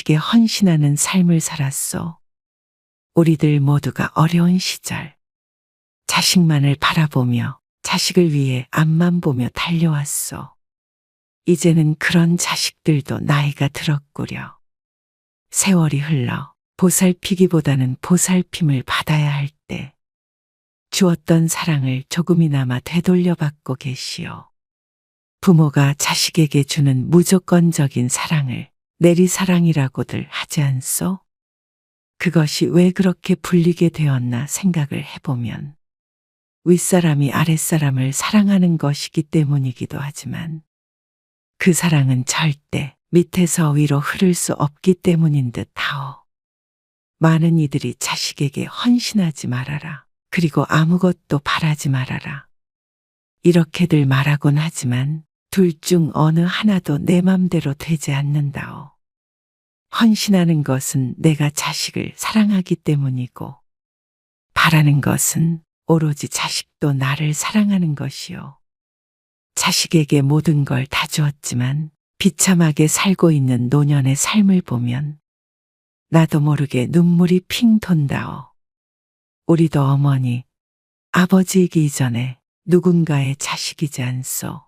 자식에 헌신하는 삶을 살았소. 우리들 모두가 어려운 시절 자식만을 바라보며 자식을 위해 앞만 보며 달려왔소. 이제는 그런 자식들도 나이가 들었구려. 세월이 흘러 보살피기보다는 보살핌을 받아야 할 때 주었던 사랑을 조금이나마 되돌려받고 계시오. 부모가 자식에게 주는 무조건적인 사랑을 내리사랑이라고들 하지 않소? 그것이 왜 그렇게 불리게 되었나 생각을 해보면 윗사람이 아랫사람을 사랑하는 것이기 때문이기도 하지만 그 사랑은 절대 밑에서 위로 흐를 수 없기 때문인 듯하오. 많은 이들이 자식에게 헌신하지 말아라. 그리고 아무것도 바라지 말아라. 이렇게들 말하곤 하지만 둘 중 어느 하나도 내 맘대로 되지 않는다오. 헌신하는 것은 내가 자식을 사랑하기 때문이고 바라는 것은 오로지 자식도 나를 사랑하는 것이오. 자식에게 모든 걸 다 주었지만 비참하게 살고 있는 노년의 삶을 보면 나도 모르게 눈물이 핑 돈다오. 우리도 어머니, 아버지이기 이전에 누군가의 자식이지 않소.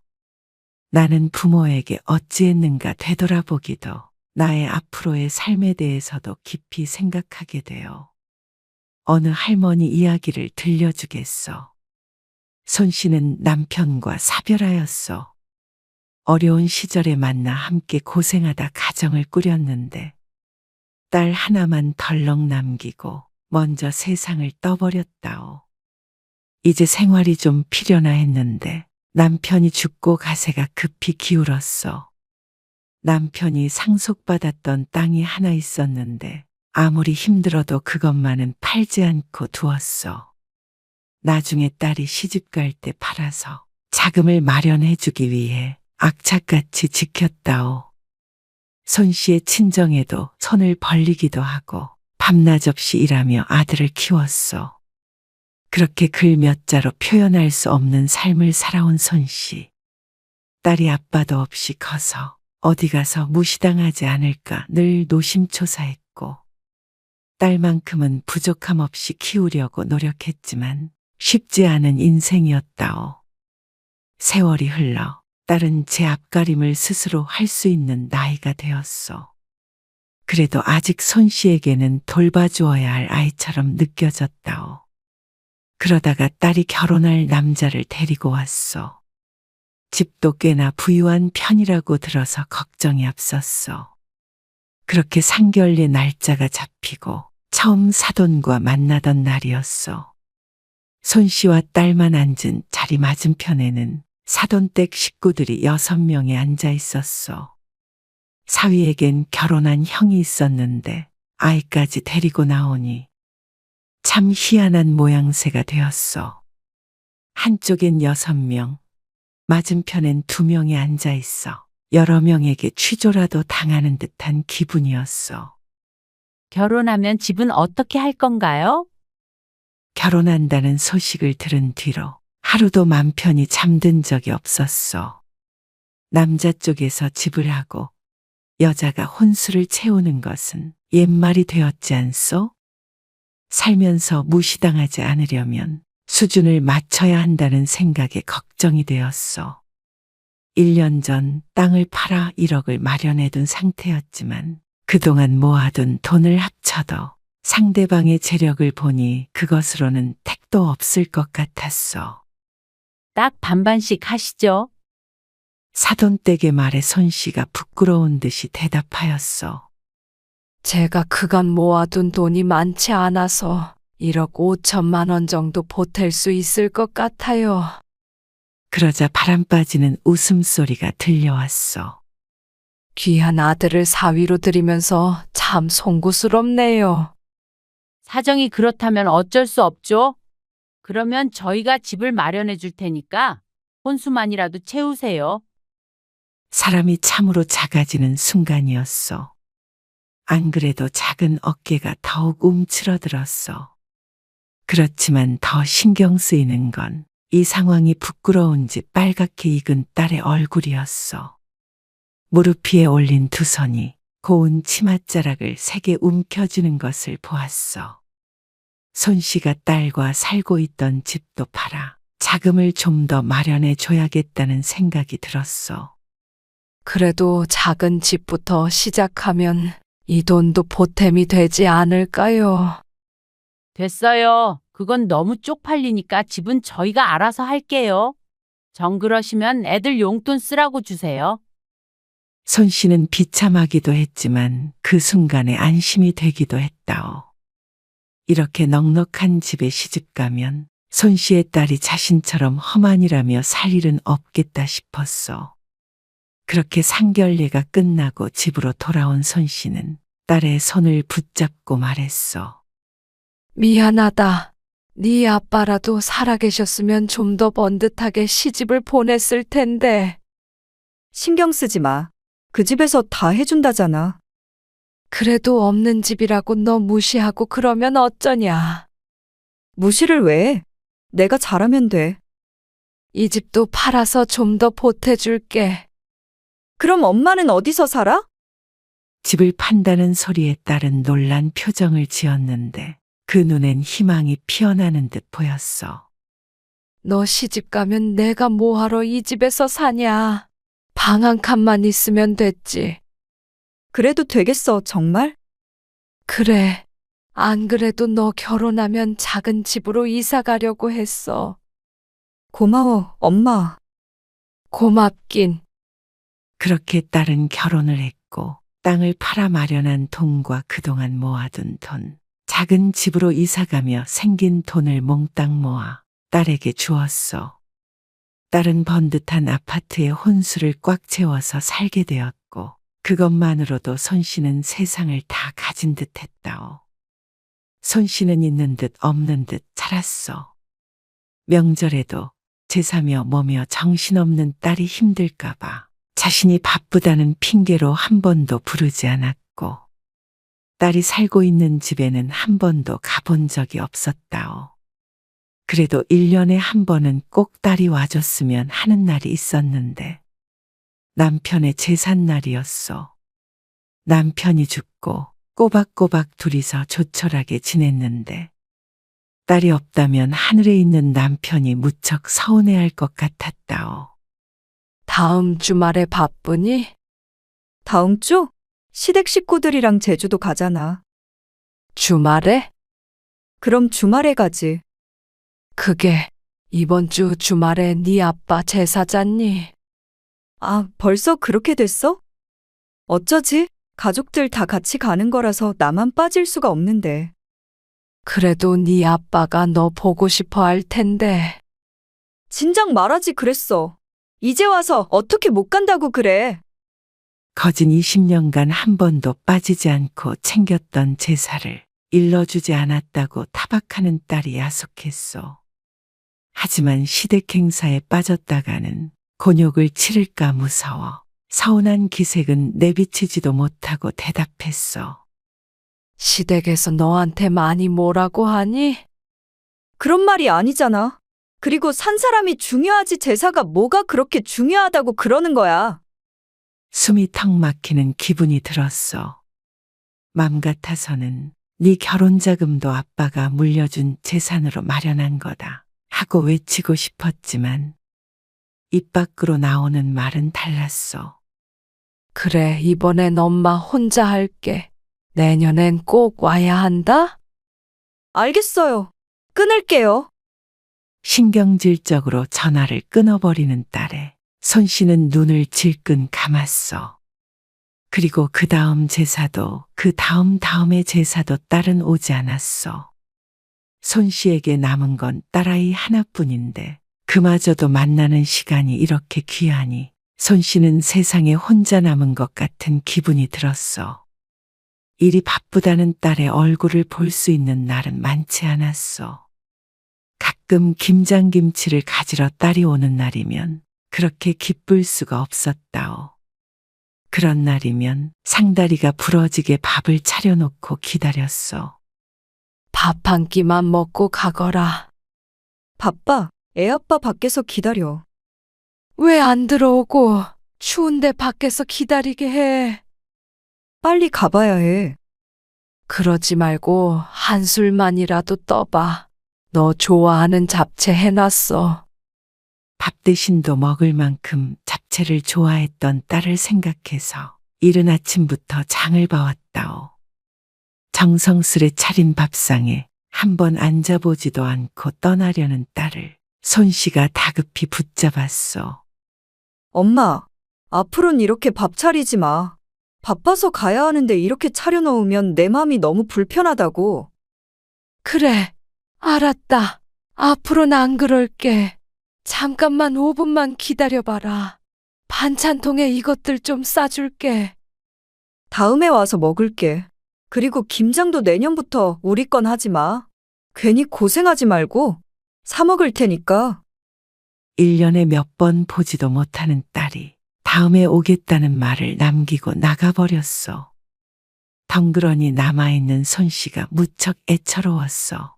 나는 부모에게 어찌했는가 되돌아보기도 나의 앞으로의 삶에 대해서도 깊이 생각하게 되어 어느 할머니 이야기를 들려주겠소. 손 씨는 남편과 사별하였소. 어려운 시절에 만나 함께 고생하다 가정을 꾸렸는데 딸 하나만 덜렁 남기고 먼저 세상을 떠버렸다오. 이제 생활이 좀 필요나 했는데 남편이 죽고 가세가 급히 기울었어. 남편이 상속받았던 땅이 하나 있었는데 아무리 힘들어도 그것만은 팔지 않고 두었어. 나중에 딸이 시집갈 때 팔아서 자금을 마련해 주기 위해 악착같이 지켰다오. 손 씨의 친정에도 손을 벌리기도 하고 밤낮 없이 일하며 아들을 키웠소. 그렇게 글 몇 자로 표현할 수 없는 삶을 살아온 손 씨. 딸이 아빠도 없이 커서 어디 가서 무시당하지 않을까 늘 노심초사했고 딸만큼은 부족함 없이 키우려고 노력했지만 쉽지 않은 인생이었다오. 세월이 흘러 딸은 제 앞가림을 스스로 할 수 있는 나이가 되었소. 그래도 아직 손 씨에게는 돌봐주어야 할 아이처럼 느껴졌다오. 그러다가 딸이 결혼할 남자를 데리고 왔소. 집도 꽤나 부유한 편이라고 들어서 걱정이 앞섰어. 그렇게 상견례 날짜가 잡히고 처음 사돈과 만나던 날이었어. 손 씨와 딸만 앉은 자리 맞은편에는 사돈댁 식구들이 6명이 앉아 있었어. 사위에겐 결혼한 형이 있었는데 아이까지 데리고 나오니 참 희한한 모양새가 되었어. 한쪽엔 6명, 맞은편엔 2명이 앉아 있어 여러 명에게 취조라도 당하는 듯한 기분이었어. 결혼하면 집은 어떻게 할 건가요? 결혼한다는 소식을 들은 뒤로 하루도 맘 편히 잠든 적이 없었어. 남자 쪽에서 집을 하고 여자가 혼수를 채우는 것은 옛말이 되었지 않소? 살면서 무시당하지 않으려면 수준을 맞춰야 한다는 생각에 걱정이 되었어. 1년 전 땅을 팔아 1억을 마련해둔 상태였지만 그동안 모아둔 돈을 합쳐도 상대방의 재력을 보니 그것으로는 택도 없을 것 같았어. 딱 반반씩 하시죠. 사돈댁의 말에 손 씨가 부끄러운 듯이 대답하였어. 제가 그간 모아둔 돈이 많지 않아서 1억 5천만 원 정도 보탤 수 있을 것 같아요. 그러자 바람 빠지는 웃음소리가 들려왔어. 귀한 아들을 사위로 들이면서 참 송구스럽네요. 사정이 그렇다면 어쩔 수 없죠. 그러면 저희가 집을 마련해 줄 테니까 혼수만이라도 채우세요. 사람이 참으로 작아지는 순간이었어. 안 그래도 작은 어깨가 더욱 움츠러들었어. 그렇지만 더 신경 쓰이는 건 이 상황이 부끄러운지 빨갛게 익은 딸의 얼굴이었어. 무릎 위에 올린 2 손이 고운 치맛자락을 세게 움켜쥐는 것을 보았어. 손 씨가 딸과 살고 있던 집도 팔아 자금을 좀 더 마련해 줘야겠다는 생각이 들었어. 그래도 작은 집부터 시작하면 이 돈도 보탬이 되지 않을까요? 됐어요. 그건 너무 쪽팔리니까 집은 저희가 알아서 할게요. 정 그러시면 애들 용돈 쓰라고 주세요. 손 씨는 비참하기도 했지만 그 순간에 안심이 되기도 했다오. 이렇게 넉넉한 집에 시집가면 손 씨의 딸이 자신처럼 험한이라며 살 일은 없겠다 싶었어. 그렇게 상견례가 끝나고 집으로 돌아온 손 씨는 딸의 손을 붙잡고 말했어. 미안하다. 네 아빠라도 살아계셨으면 좀 더 번듯하게 시집을 보냈을 텐데. 신경 쓰지 마. 그 집에서 다 해준다잖아. 그래도 없는 집이라고 너 무시하고 그러면 어쩌냐. 무시를 왜 해? 내가 잘하면 돼. 이 집도 팔아서 좀 더 보태줄게. 그럼 엄마는 어디서 살아? 집을 판다는 소리에 딸은 놀란 표정을 지었는데 그 눈엔 희망이 피어나는 듯 보였어. 너 시집 가면 내가 뭐하러 이 집에서 사냐. 방 한 칸만 있으면 됐지. 그래도 되겠어, 정말? 그래. 안 그래도 너 결혼하면 작은 집으로 이사 가려고 했어. 고마워, 엄마. 고맙긴. 그렇게 딸은 결혼을 했고 땅을 팔아 마련한 돈과 그동안 모아둔 돈, 작은 집으로 이사가며 생긴 돈을 몽땅 모아 딸에게 주었어. 딸은 번듯한 아파트에 혼수를 꽉 채워서 살게 되었고 그것만으로도 손 씨는 세상을 다 가진 듯 했다오. 손 씨는 있는 듯 없는 듯 살았어. 명절에도 제사며 뭐며 정신없는 딸이 힘들까봐 자신이 바쁘다는 핑계로 한 번도 부르지 않았고 딸이 살고 있는 집에는 한 번도 가본 적이 없었다오. 그래도 1년에 한 번은 꼭 딸이 와줬으면 하는 날이 있었는데 남편의 제삿날이었어. 남편이 죽고 꼬박꼬박 둘이서 조촐하게 지냈는데 딸이 없다면 하늘에 있는 남편이 무척 서운해할 것 같았다오. 다음 주말에 바쁘니? 다음 주? 시댁 식구들이랑 제주도 가잖아. 주말에? 그럼 주말에 가지. 그게 이번 주 주말에 네 아빠 제사잖니? 아, 벌써 그렇게 됐어? 어쩌지? 가족들 다 같이 가는 거라서 나만 빠질 수가 없는데. 그래도 네 아빠가 너 보고 싶어 할 텐데. 진작 말하지 그랬어. 이제 와서 어떻게 못 간다고 그래. 거진 20년간 한 번도 빠지지 않고 챙겼던 제사를 일러주지 않았다고 타박하는 딸이 야속했어. 하지만 시댁 행사에 빠졌다가는 곤욕을 치를까 무서워 서운한 기색은 내비치지도 못하고 대답했어. 시댁에서 너한테 많이 뭐라고 하니? 그런 말이 아니잖아. 그리고 산 사람이 중요하지 제사가 뭐가 그렇게 중요하다고 그러는 거야. 숨이 턱 막히는 기분이 들었어. 맘 같아서는 네 결혼 자금도 아빠가 물려준 재산으로 마련한 거다 하고 외치고 싶었지만 입 밖으로 나오는 말은 달랐어. 그래, 이번엔 엄마 혼자 할게. 내년엔 꼭 와야 한다? 알겠어요. 끊을게요. 신경질적으로 전화를 끊어버리는 딸에 손 씨는 눈을 질끈 감았어. 그리고 그 다음 제사도 그 다음의 제사도 딸은 오지 않았어. 손 씨에게 남은 건 딸아이 하나뿐인데 그마저도 만나는 시간이 이렇게 귀하니 손 씨는 세상에 혼자 남은 것 같은 기분이 들었어. 일이 바쁘다는 딸의 얼굴을 볼 수 있는 날은 많지 않았어. 가끔 김장김치를 가지러 딸이 오는 날이면 그렇게 기쁠 수가 없었다오. 그런 날이면 상다리가 부러지게 밥을 차려놓고 기다렸어. 밥 한 끼만 먹고 가거라. 바빠. 애아빠 밖에서 기다려. 왜 안 들어오고 추운데 밖에서 기다리게 해? 빨리 가봐야 해. 그러지 말고 한술만이라도 떠봐. 너 좋아하는 잡채 해놨어. 밥 대신도 먹을 만큼 잡채를 좋아했던 딸을 생각해서 이른 아침부터 장을 봐왔다오. 정성스레 차린 밥상에 한 번 앉아보지도 않고 떠나려는 딸을 손씨가 다급히 붙잡았소. 엄마, 앞으로는 이렇게 밥 차리지 마. 바빠서 가야 하는데 이렇게 차려놓으면 내 맘이 너무 불편하다고. 그래, 알았다. 앞으로는 안 그럴게. 잠깐만 5분만 기다려봐라. 반찬통에 이것들 좀 싸줄게. 다음에 와서 먹을게. 그리고 김장도 내년부터 우리 건 하지 마. 괜히 고생하지 말고 사 먹을 테니까. 1년에 몇 번 보지도 못하는 딸이 다음에 오겠다는 말을 남기고 나가버렸어. 덩그러니 남아있는 손씨가 무척 애처로웠어.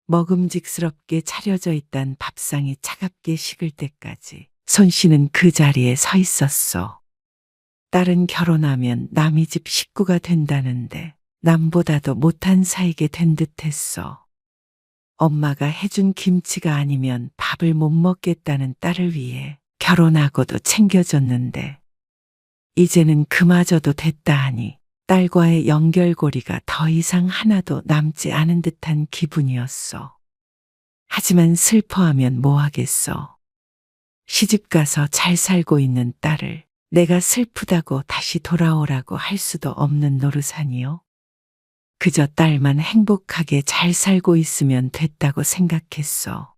먹음직스럽게 차려져 있던 밥상이 차갑게 식을 때까지 손씨는 그 자리에 서 있었어. 딸은 결혼하면 남의 집 식구가 된다는데 남보다도 못한 사이게 된 듯했어. 엄마가 해준 김치가 아니면 밥을 못 먹겠다는 딸을 위해 결혼하고도 챙겨줬는데 이제는 그마저도 됐다 하니 딸과의 연결고리가 더 이상 하나도 남지 않은 듯한 기분이었어. 하지만 슬퍼하면 뭐하겠어. 시집가서 잘 살고 있는 딸을 내가 슬프다고 다시 돌아오라고 할 수도 없는 노릇하니요. 그저 딸만 행복하게 잘 살고 있으면 됐다고 생각했어.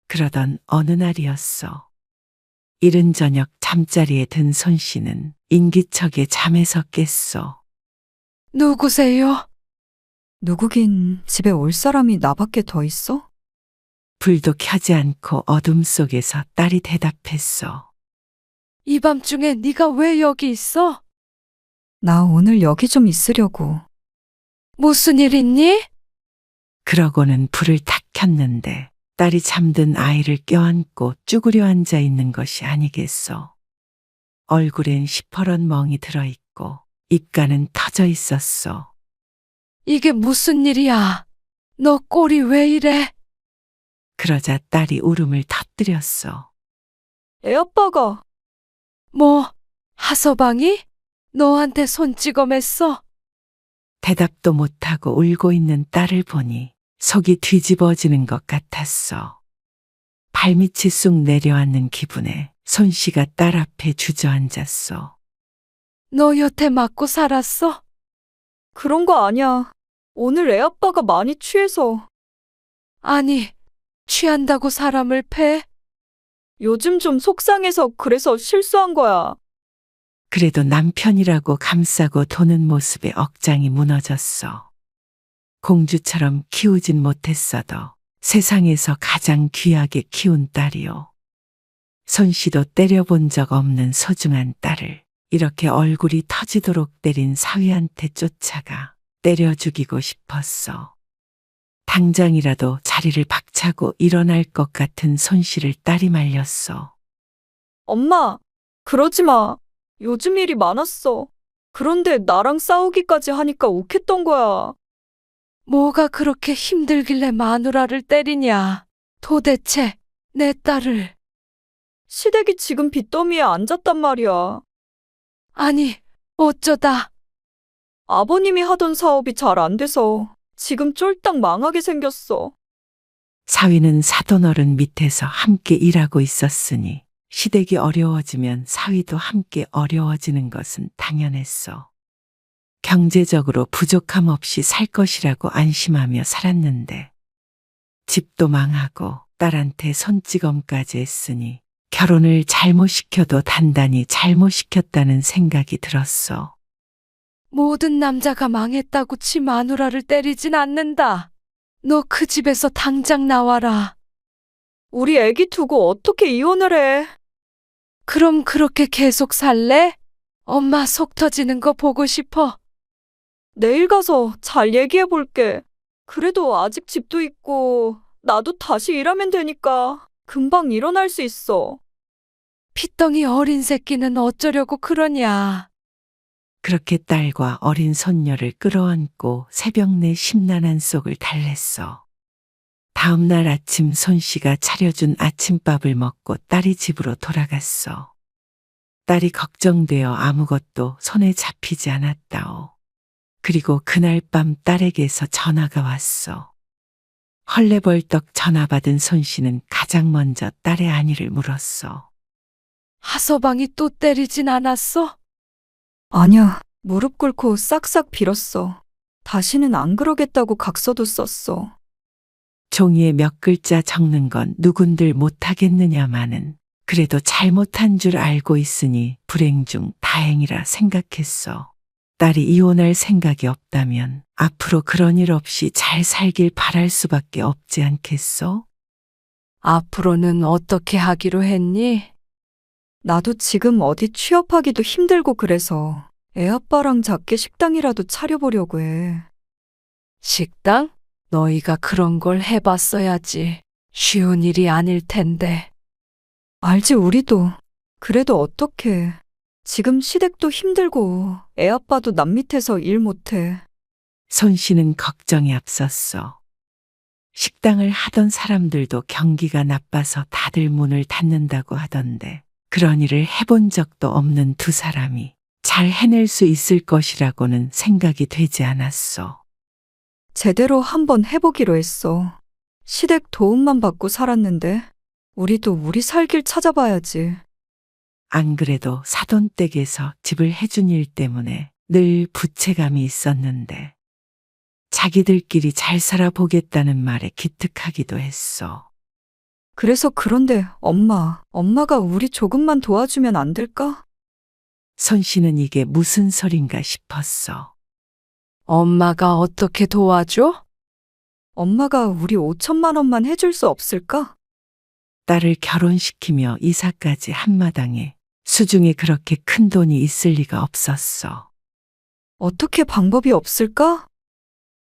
그러던 어느 날이었어. 이른 저녁 잠자리에 든 손씨는 인기척에 잠에서 깼어. 누구세요? 누구긴 집에 올 사람이 나밖에 더 있어? 불도 켜지 않고 어둠 속에서 딸이 대답했어. 이 밤중에 네가 왜 여기 있어? 나 오늘 여기 좀 있으려고. 무슨 일 있니? 그러고는 불을 탁 켰는데 딸이 잠든 아이를 껴안고 쭈그려 앉아 있는 것이 아니겠어. 얼굴엔 시퍼런 멍이 들어있고 입가는 터져 있었어. 이게 무슨 일이야? 너 꼴이 왜 이래? 그러자 딸이 울음을 터뜨렸어. 애아빠가 뭐, 하서방이? 너한테 손찌검했어? 대답도 못하고 울고 있는 딸을 보니 속이 뒤집어지는 것 같았어. 발밑이 쑥 내려앉는 기분에 손씨가 딸 앞에 주저앉았어. 너 여태 맞고 살았어? 그런 거 아니야. 오늘 애아빠가 많이 취해서. 아니, 취한다고 사람을 패? 요즘 좀 속상해서 그래서 실수한 거야. 그래도 남편이라고 감싸고 도는 모습에 억장이 무너졌어. 공주처럼 키우진 못했어도 세상에서 가장 귀하게 키운 딸이요. 손씨도 때려본 적 없는 소중한 딸을 이렇게 얼굴이 터지도록 때린 사위한테 쫓아가 때려 죽이고 싶었어. 당장이라도 자리를 박차고 일어날 것 같은 손씨를 딸이 말렸어. 엄마, 그러지 마. 요즘 일이 많았어. 그런데 나랑 싸우기까지 하니까 욱했던 거야. 뭐가 그렇게 힘들길래 마누라를 때리냐? 도대체 내 딸을. 시댁이 지금 빚더미에 앉았단 말이야. 아니, 어쩌다. 아버님이 하던 사업이 잘 안 돼서 지금 쫄딱 망하게 생겼어. 사위는 사돈어른 밑에서 함께 일하고 있었으니 시댁이 어려워지면 사위도 함께 어려워지는 것은 당연했어. 경제적으로 부족함 없이 살 것이라고 안심하며 살았는데 집도 망하고 딸한테 손찌검까지 했으니 결혼을 잘못 시켜도 단단히 잘못 시켰다는 생각이 들었어. 모든 남자가 망했다고 지 마누라를 때리진 않는다. 너 그 집에서 당장 나와라. 우리 애기 두고 어떻게 이혼을 해? 그럼 그렇게 계속 살래? 엄마 속 터지는 거 보고 싶어. 내일 가서 잘 얘기해 볼게. 그래도 아직 집도 있고 나도 다시 일하면 되니까 금방 일어날 수 있어. 피덩이 어린 새끼는 어쩌려고 그러냐. 그렇게 딸과 어린 손녀를 끌어안고 새벽 내 심란한 속을 달랬어. 다음 날 아침 손 씨가 차려준 아침밥을 먹고 딸이 집으로 돌아갔어. 딸이 걱정되어 아무것도 손에 잡히지 않았다오. 그리고 그날 밤 딸에게서 전화가 왔어. 헐레벌떡 전화 받은 손 씨는 가장 먼저 딸의 안위를 물었어. 하서방이 또 때리진 않았어? 아니야. 무릎 꿇고 싹싹 빌었어. 다시는 안 그러겠다고 각서도 썼어. 종이에 몇 글자 적는 건 누군들 못하겠느냐마는 그래도 잘못한 줄 알고 있으니 불행 중 다행이라 생각했어. 딸이 이혼할 생각이 없다면 앞으로 그런 일 없이 잘 살길 바랄 수밖에 없지 않겠어? 앞으로는 어떻게 하기로 했니? 나도 지금 어디 취업하기도 힘들고 그래서 애 아빠랑 작게 식당이라도 차려보려고 해. 식당? 너희가 그런 걸 해봤어야지. 쉬운 일이 아닐 텐데. 알지, 우리도. 그래도 어떡해. 지금 시댁도 힘들고 애 아빠도 남 밑에서 일 못해. 손 씨는 걱정이 앞섰어. 식당을 하던 사람들도 경기가 나빠서 다들 문을 닫는다고 하던데 그런 일을 해본 적도 없는 두 사람이 잘 해낼 수 있을 것이라고는 생각이 되지 않았어. 제대로 한번 해보기로 했어. 시댁 도움만 받고 살았는데 우리도 우리 살 길 찾아봐야지. 안 그래도 사돈댁에서 집을 해준 일 때문에 늘 부채감이 있었는데 자기들끼리 잘 살아보겠다는 말에 기특하기도 했어. 그래서 그런데 엄마가 우리 조금만 도와주면 안 될까? 손 씨는 이게 무슨 소린가 싶었어. 엄마가 어떻게 도와줘? 엄마가 우리 5천만 원만 해줄 수 없을까? 딸을 결혼시키며 이사까지 한마당에 수중에 그렇게 큰 돈이 있을 리가 없었어. 어떻게 방법이 없을까?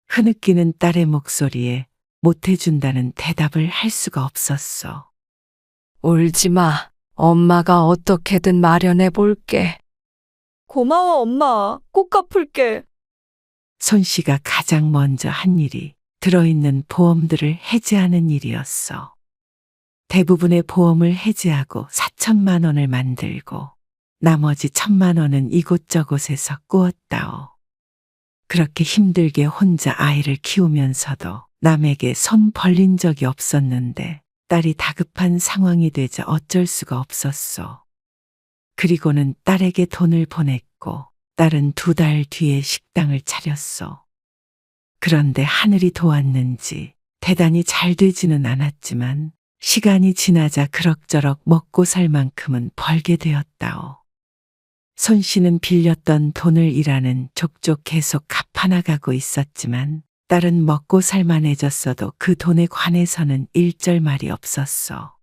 흐느끼는 딸의 목소리에 못해준다는 대답을 할 수가 없었어. 울지 마. 엄마가 어떻게든 마련해 볼게. 고마워, 엄마. 꼭 갚을게. 손 씨가 가장 먼저 한 일이 들어있는 보험들을 해지하는 일이었어. 대부분의 보험을 해지하고 4천만 원을 만들고 나머지 1,000만 원은 이곳저곳에서 꾸었다오. 그렇게 힘들게 혼자 아이를 키우면서도 남에게 손 벌린 적이 없었는데 딸이 다급한 상황이 되자 어쩔 수가 없었어. 그리고는 딸에게 돈을 보냈고 딸은 2달 뒤에 식당을 차렸어. 그런데 하늘이 도왔는지 대단히 잘 되지는 않았지만 시간이 지나자 그럭저럭 먹고 살 만큼은 벌게 되었다오. 손 씨는 빌렸던 돈을 일하는 족족 계속 갚아나가고 있었지만 딸은 먹고 살만해졌어도 그 돈에 관해서는 일절 말이 없었어.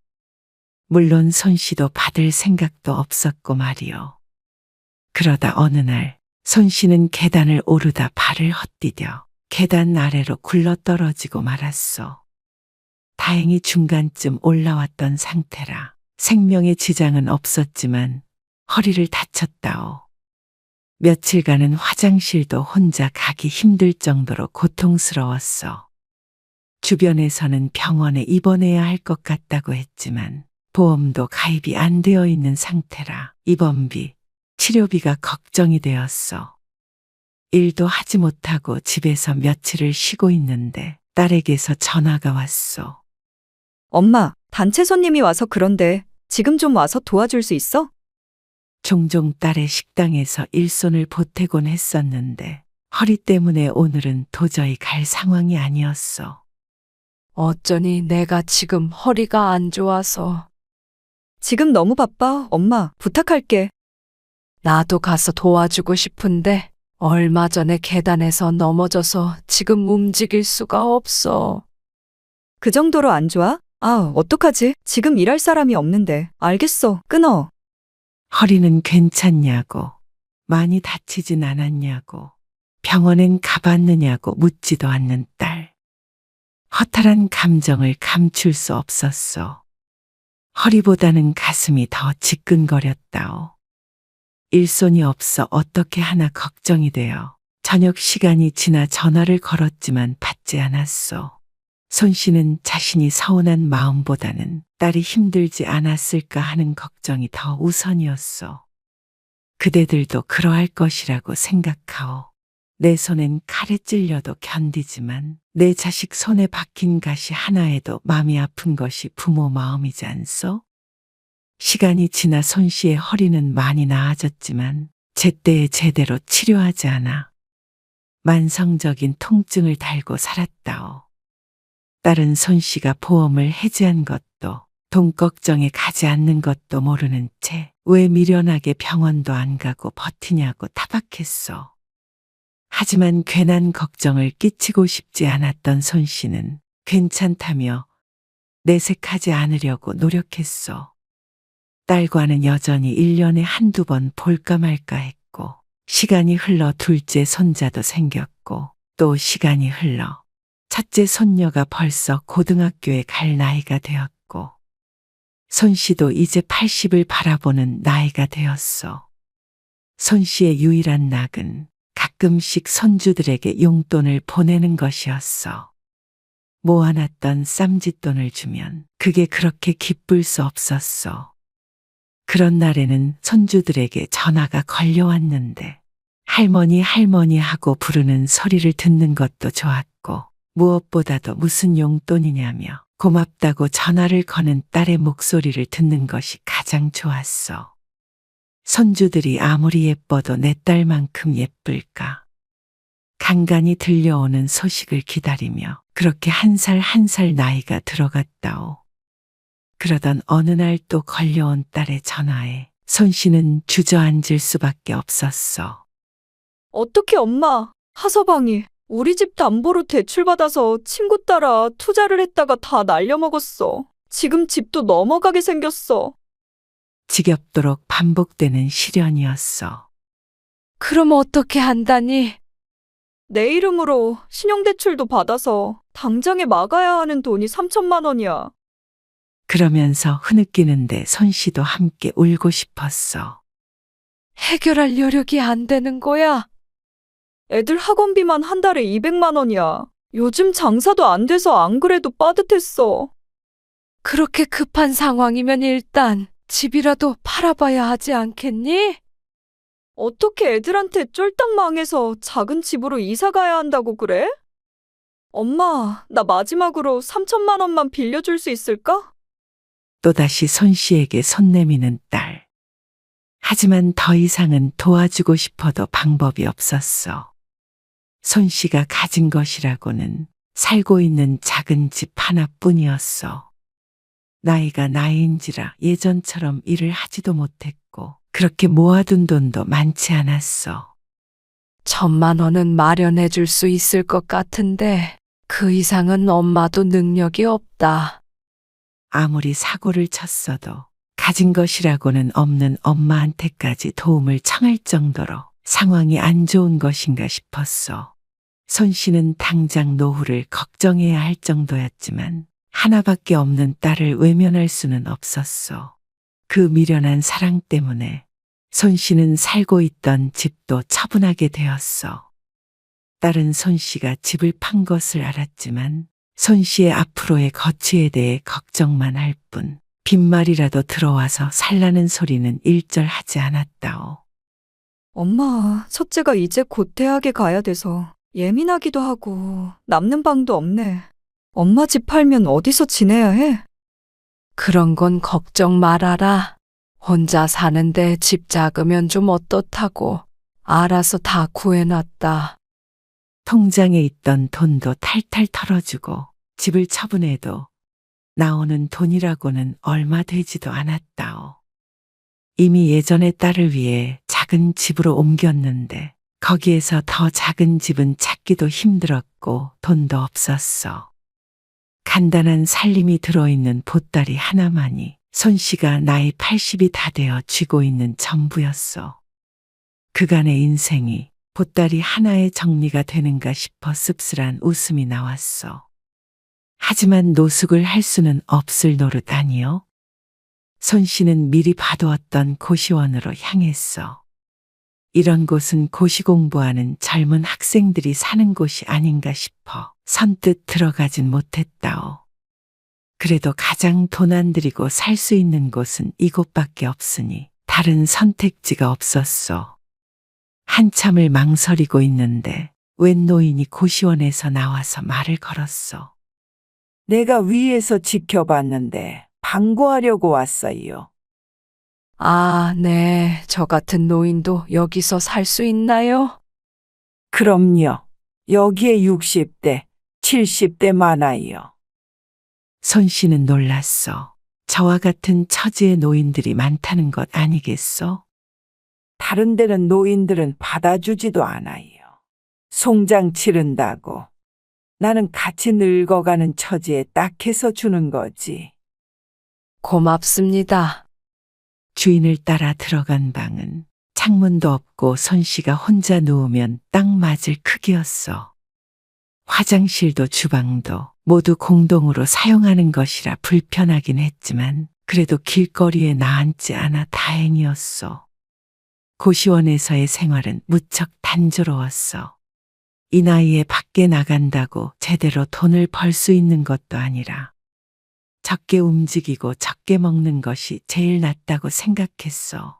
물론 손 씨도 받을 생각도 없었고 말이요. 그러다 어느 날 손 씨는 계단을 오르다 발을 헛디뎌 계단 아래로 굴러떨어지고 말았어. 다행히 중간쯤 올라왔던 상태라 생명에 지장은 없었지만 허리를 다쳤다오. 며칠간은 화장실도 혼자 가기 힘들 정도로 고통스러웠어. 주변에서는 병원에 입원해야 할 것 같다고 했지만 보험도 가입이 안 되어 있는 상태라 입원비, 치료비가 걱정이 되었어. 일도 하지 못하고 집에서 며칠을 쉬고 있는데 딸에게서 전화가 왔어. 엄마, 단체 손님이 와서 그런데 지금 좀 와서 도와줄 수 있어? 종종 딸의 식당에서 일손을 보태곤 했었는데 허리 때문에 오늘은 도저히 갈 상황이 아니었어. 어쩌니 내가 지금 허리가 안 좋아서. 지금 너무 바빠. 엄마, 부탁할게. 나도 가서 도와주고 싶은데 얼마 전에 계단에서 넘어져서 지금 움직일 수가 없어. 그 정도로 안 좋아? 아, 어떡하지? 지금 일할 사람이 없는데. 알겠어. 끊어. 허리는 괜찮냐고, 많이 다치진 않았냐고, 병원엔 가봤느냐고 묻지도 않는 딸. 허탈한 감정을 감출 수 없었어. 허리보다는 가슴이 더 지끈거렸다오. 일손이 없어 어떻게 하나 걱정이 되어 저녁 시간이 지나 전화를 걸었지만 받지 않았소. 손 씨는 자신이 서운한 마음보다는 딸이 힘들지 않았을까 하는 걱정이 더 우선이었소. 그대들도 그러할 것이라고 생각하오. 내 손엔 칼에 찔려도 견디지만 내 자식 손에 박힌 가시 하나에도 마음이 아픈 것이 부모 마음이지 않소? 시간이 지나 손 씨의 허리는 많이 나아졌지만 제때에 제대로 치료하지 않아 만성적인 통증을 달고 살았다오. 딸은 손 씨가 보험을 해지한 것도 돈 걱정에 가지 않는 것도 모르는 채 왜 미련하게 병원도 안 가고 버티냐고 타박했소. 하지만 괜한 걱정을 끼치고 싶지 않았던 손 씨는 괜찮다며 내색하지 않으려고 노력했소. 딸과는 여전히 1년에 한두 번 볼까 말까 했고, 시간이 흘러 둘째 손자도 생겼고, 또 시간이 흘러 첫째 손녀가 벌써 고등학교에 갈 나이가 되었고, 손 씨도 이제 80을 바라보는 나이가 되었소. 손 씨의 유일한 낙은 가끔씩 손주들에게 용돈을 보내는 것이었어. 모아놨던 쌈짓돈을 주면 그게 그렇게 기쁠 수 없었어. 그런 날에는 손주들에게 전화가 걸려왔는데 할머니 할머니 하고 부르는 소리를 듣는 것도 좋았고 무엇보다도 무슨 용돈이냐며 고맙다고 전화를 거는 딸의 목소리를 듣는 것이 가장 좋았어. 손주들이 아무리 예뻐도 내 딸만큼 예쁠까. 간간히 들려오는 소식을 기다리며 그렇게 한 살 한 살 나이가 들어갔다오. 그러던 어느 날 또 걸려온 딸의 전화에 손 씨는 주저앉을 수밖에 없었어. 어떻게 엄마, 하서방이 우리 집 담보로 대출받아서 친구 따라 투자를 했다가 다 날려먹었어. 지금 집도 넘어가게 생겼어. 지겹도록 반복되는 시련이었어. 그럼 어떻게 한다니? 내 이름으로 신용대출도 받아서 당장에 막아야 하는 돈이 3천만 원이야. 그러면서 흐느끼는데 손 씨도 함께 울고 싶었어. 해결할 여력이 안 되는 거야. 애들 학원비만 한 달에 200만 원이야. 요즘 장사도 안 돼서 안 그래도 빠듯했어. 그렇게 급한 상황이면 일단 집이라도 팔아봐야 하지 않겠니? 어떻게 애들한테 쫄딱 망해서 작은 집으로 이사 가야 한다고 그래? 엄마, 나 마지막으로 3천만 원만 빌려줄 수 있을까? 또다시 손 씨에게 손 내미는 딸. 하지만 더 이상은 도와주고 싶어도 방법이 없었어. 손 씨가 가진 것이라고는 살고 있는 작은 집 하나뿐이었어. 나이가 나이인지라 예전처럼 일을 하지도 못했고 그렇게 모아둔 돈도 많지 않았어. 1,000만 원은 마련해 줄 수 있을 것 같은데 그 이상은 엄마도 능력이 없다. 아무리 사고를 쳤어도 가진 것이라고는 없는 엄마한테까지 도움을 청할 정도로 상황이 안 좋은 것인가 싶었어. 손 씨는 당장 노후를 걱정해야 할 정도였지만 하나밖에 없는 딸을 외면할 수는 없었어. 그 미련한 사랑 때문에 손 씨는 살고 있던 집도 처분하게 되었어. 딸은 손 씨가 집을 판 것을 알았지만 손 씨의 앞으로의 거취에 대해 걱정만 할 뿐 빈말이라도 들어와서 살라는 소리는 일절 하지 않았다오. 엄마, 첫째가 이제 곧 대학에 가야 돼서 예민하기도 하고 남는 방도 없네. 엄마 집 팔면 어디서 지내야 해? 그런 건 걱정 말아라. 혼자 사는데 집 작으면 좀 어떻다고. 알아서 다 구해놨다. 통장에 있던 돈도 탈탈 털어주고 집을 처분해도 나오는 돈이라고는 얼마 되지도 않았다오. 이미 예전에 딸을 위해 작은 집으로 옮겼는데 거기에서 더 작은 집은 찾기도 힘들었고 돈도 없었어. 간단한 살림이 들어있는 보따리 하나만이 손 씨가 나이 80이 다 되어 쥐고 있는 전부였어. 그간의 인생이 보따리 하나에 정리가 되는가 싶어 씁쓸한 웃음이 나왔어. 하지만 노숙을 할 수는 없을 노릇 아니요. 손 씨는 미리 봐두었던 고시원으로 향했어. 이런 곳은 고시 공부하는 젊은 학생들이 사는 곳이 아닌가 싶어 선뜻 들어가진 못했다오. 그래도 가장 돈 안 들이고 살 수 있는 곳은 이곳밖에 없으니 다른 선택지가 없었소. 한참을 망설이고 있는데 웬 노인이 고시원에서 나와서 말을 걸었소. 내가 위에서 지켜봤는데 방구하려고 왔어요. 아, 네. 저 같은 노인도 여기서 살 수 있나요? 그럼요. 여기에 60대, 70대 많아요. 손 씨는 놀랐어. 저와 같은 처지의 노인들이 많다는 것 아니겠소? 다른 데는 노인들은 받아주지도 않아요. 송장 치른다고. 나는 같이 늙어가는 처지에 딱해서 주는 거지. 고맙습니다. 주인을 따라 들어간 방은 창문도 없고 손 씨가 혼자 누우면 딱 맞을 크기였어. 화장실도 주방도 모두 공동으로 사용하는 것이라 불편하긴 했지만 그래도 길거리에 나앉지 않아 다행이었어. 고시원에서의 생활은 무척 단조로웠어. 이 나이에 밖에 나간다고 제대로 돈을 벌 수 있는 것도 아니라 적게 움직이고 적게 먹는 것이 제일 낫다고 생각했어.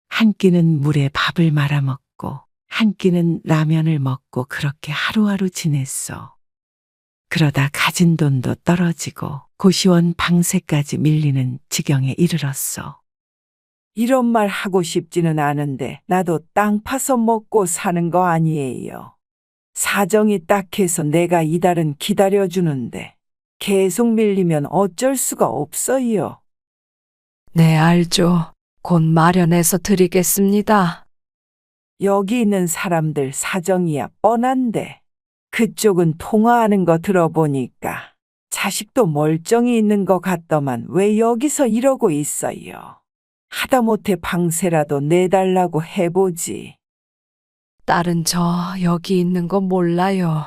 한 끼는 물에 밥을 말아 먹고 한 끼는 라면을 먹고 그렇게 하루하루 지냈어. 그러다 가진 돈도 떨어지고 고시원 방세까지 밀리는 지경에 이르렀어. 이런 말 하고 싶지는 않은데 나도 땅 파서 먹고 사는 거 아니에요. 사정이 딱해서 내가 이달은 기다려주는데 계속 밀리면 어쩔 수가 없어요. 네, 알죠. 곧 마련해서 드리겠습니다. 여기 있는 사람들 사정이야 뻔한데 그쪽은 통화하는 거 들어보니까 자식도 멀쩡히 있는 것 같더만 왜 여기서 이러고 있어요. 하다못해 방세라도 내달라고 해보지. 딸은 저 여기 있는 거 몰라요.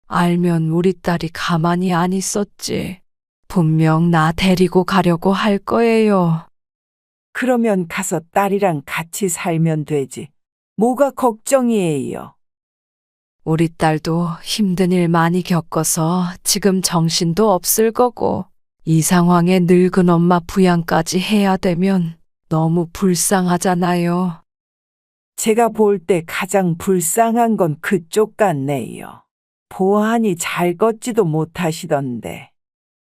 알면 우리 딸이 가만히 안 있었지. 분명 나 데리고 가려고 할 거예요. 그러면 가서 딸이랑 같이 살면 되지. 뭐가 걱정이에요. 우리 딸도 힘든 일 많이 겪어서 지금 정신도 없을 거고 이 상황에 늙은 엄마 부양까지 해야 되면 너무 불쌍하잖아요. 제가 볼 때 가장 불쌍한 건 그쪽 같네요. 보아하니 잘 걷지도 못하시던데.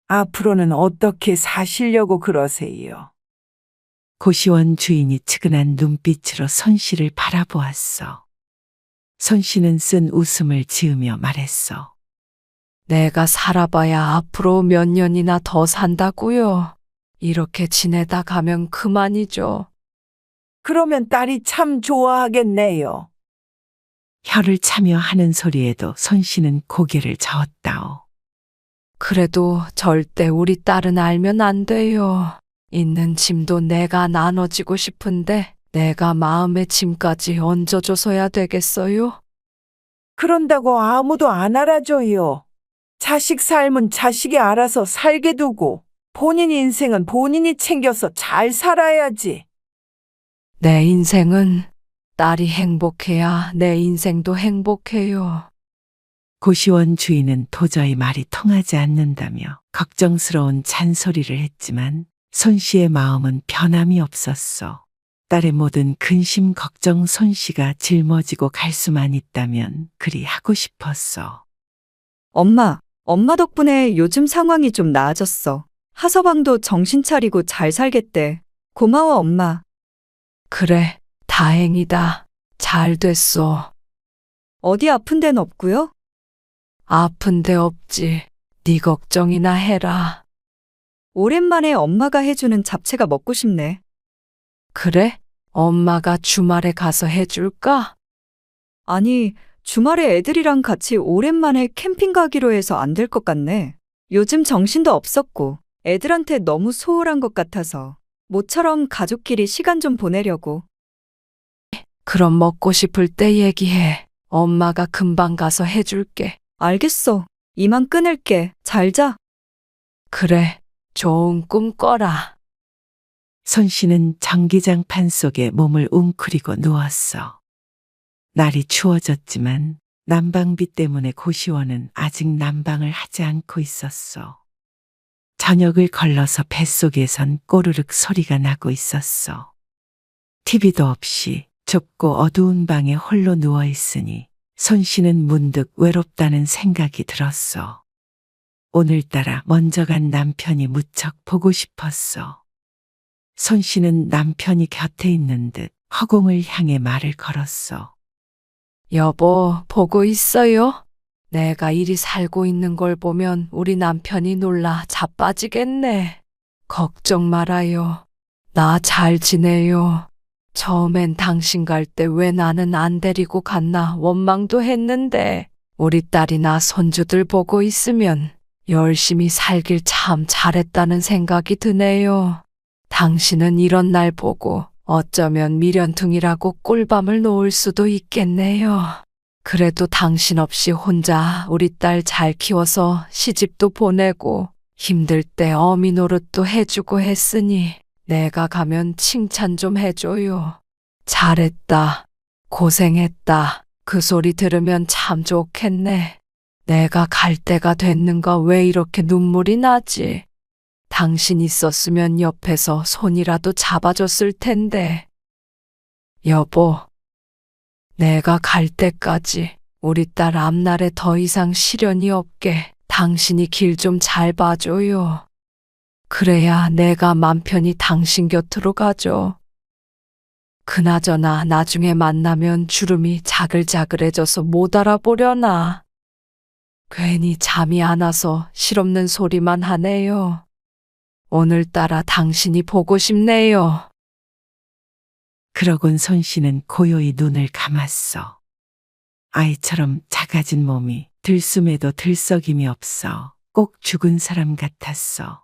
앞으로는 어떻게 사시려고 그러세요? 고시원 주인이 측은한 눈빛으로 손 씨를 바라보았어. 손 씨는 쓴 웃음을 지으며 말했어. 내가 살아봐야 앞으로 몇 년이나 더 산다고요. 이렇게 지내다 가면 그만이죠. 그러면 딸이 참 좋아하겠네요. 혀를 차며 하는 소리에도 손 씨는 고개를 저었다오. 그래도 절대 우리 딸은 알면 안 돼요. 있는 짐도 내가 나눠지고 싶은데 내가 마음의 짐까지 얹어줘서야 되겠어요? 그런다고 아무도 안 알아줘요. 자식 삶은 자식이 알아서 살게 두고 본인 인생은 본인이 챙겨서 잘 살아야지. 내 인생은 딸이 행복해야 내 인생도 행복해요. 고시원 주인은 도저히 말이 통하지 않는다며 걱정스러운 잔소리를 했지만 손 씨의 마음은 변함이 없었어. 딸의 모든 근심 걱정 손 씨가 짊어지고 갈 수만 있다면 그리 하고 싶었어. 엄마 덕분에 요즘 상황이 좀 나아졌어. 하서방도 정신 차리고 잘 살겠대. 고마워, 엄마. 그래, 다행이다. 잘 됐어. 어디 아픈 데는 없고요? 아픈 데 없지. 네 걱정이나 해라. 오랜만에 엄마가 해주는 잡채가 먹고 싶네. 그래? 엄마가 주말에 가서 해줄까? 아니, 주말에 애들이랑 같이 오랜만에 캠핑 가기로 해서 안 될 것 같네. 요즘 정신도 없었고 애들한테 너무 소홀한 것 같아서 모처럼 가족끼리 시간 좀 보내려고. 그럼 먹고 싶을 때 얘기해. 엄마가 금방 가서 해줄게. 알겠어. 이만 끊을게. 잘 자. 그래, 좋은 꿈 꿔라. 손 씨는 전기장판 속에 몸을 웅크리고 누웠어. 날이 추워졌지만 난방비 때문에 고시원은 아직 난방을 하지 않고 있었어. 저녁을 걸러서 뱃속에선 꼬르륵 소리가 나고 있었어. TV도 없이 좁고 어두운 방에 홀로 누워 있으니 손 씨는 문득 외롭다는 생각이 들었어. 오늘따라 먼저 간 남편이 무척 보고 싶었어. 손 씨는 남편이 곁에 있는 듯 허공을 향해 말을 걸었어. 여보, 보고 있어요? 내가 이리 살고 있는 걸 보면 우리 남편이 놀라 자빠지겠네. 걱정 말아요. 나 잘 지내요. 처음엔 당신 갈 때 왜 나는 안 데리고 갔나 원망도 했는데 우리 딸이나 손주들 보고 있으면 열심히 살길 참 잘했다는 생각이 드네요. 당신은 이런 날 보고 어쩌면 미련퉁이라고 꿀밤을 놓을 수도 있겠네요. 그래도 당신 없이 혼자 우리 딸 잘 키워서 시집도 보내고 힘들 때 어미 노릇도 해주고 했으니 내가 가면 칭찬 좀 해줘요. 잘했다. 고생했다. 그 소리 들으면 참 좋겠네. 내가 갈 때가 됐는가 왜 이렇게 눈물이 나지? 당신 있었으면 옆에서 손이라도 잡아줬을 텐데. 여보, 내가 갈 때까지 우리 딸 앞날에 더 이상 시련이 없게 당신이 길 좀 잘 봐줘요. 그래야 내가 맘 편히 당신 곁으로 가죠. 그나저나 나중에 만나면 주름이 자글자글해져서 못 알아보려나. 괜히 잠이 안 와서 실없는 소리만 하네요. 오늘따라 당신이 보고 싶네요. 그러곤 손 씨는 고요히 눈을 감았어. 아이처럼 작아진 몸이 들숨에도 들썩임이 없어 꼭 죽은 사람 같았어.